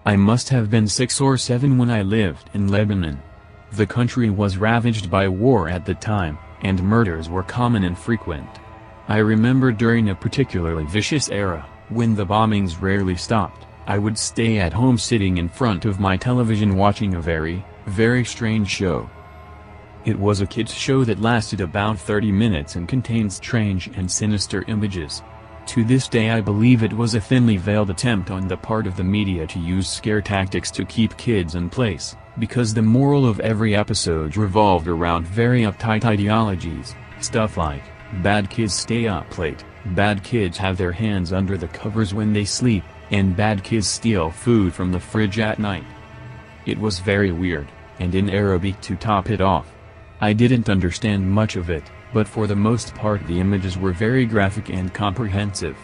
I must have been 6 or 7 when I lived in Lebanon. The country was ravaged by war at the time, and murders were common and frequent. I remember during a particularly vicious era, when the bombings rarely stopped, I would stay at home sitting in front of my television watching a very, very strange show. It was a kids' show that lasted about 30 minutes and contained strange and sinister images. To this day I believe it was a thinly veiled attempt on the part of the media to use scare tactics to keep kids in place, because the moral of every episode revolved around very uptight ideologies, stuff like, bad kids stay up late, bad kids have their hands under the covers when they sleep, and bad kids steal food from the fridge at night. It was very weird, and in Arabic to top it off. I didn't understand much of it, but for the most part the images were very graphic and comprehensive.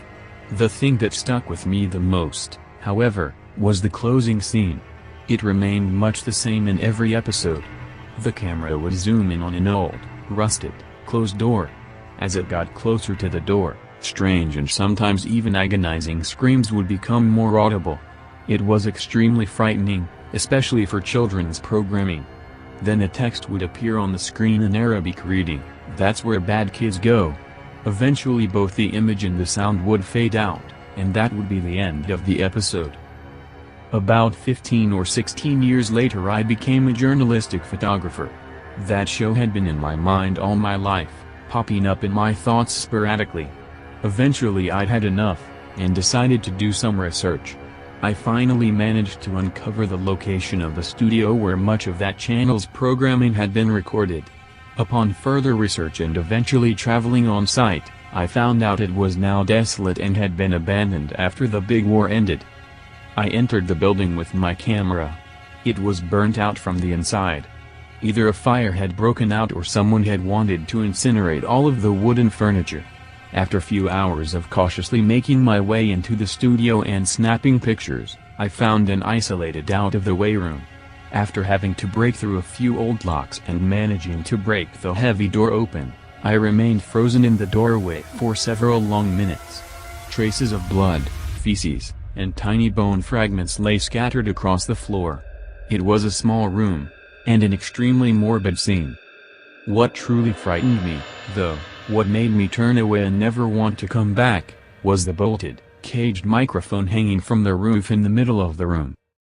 The thing that stuck with me the most, however, was the closing scene. It remained much the same in every episode. The camera would zoom in on an old, rusted, closed door. As it got closer to the door, strange and sometimes even agonizing screams would become more audible. It was extremely frightening, especially for children's programming. Then a text would appear on the screen in Arabic reading, "That's where bad kids go." Eventually both the image and the sound would fade out, and that would be the end of the episode. About 15 or 16 years later I became a journalistic photographer. That show had been in my mind all my life, popping up in my thoughts sporadically. Eventually I'd had enough, and decided to do some research. I finally managed to uncover the location of the studio where much of that channel's programming had been recorded. Upon further research and eventually traveling on site, I found out it was now desolate and had been abandoned after the big war ended. I entered the building with my camera. It was burnt out from the inside. Either a fire had broken out or someone had wanted to incinerate all of the wooden furniture. After few hours of cautiously making my way into the studio and snapping pictures, I found an isolated out-of-the-way room. After having to break through a few old locks and managing to break the heavy door open, I remained frozen in the doorway for several long minutes. Traces of blood, feces, and tiny bone fragments lay scattered across the floor. It was a small room, and an extremely morbid scene. What truly frightened me, though, what made me turn away and never want to come back, was the bolted, caged microphone hanging from the roof in the middle of the room.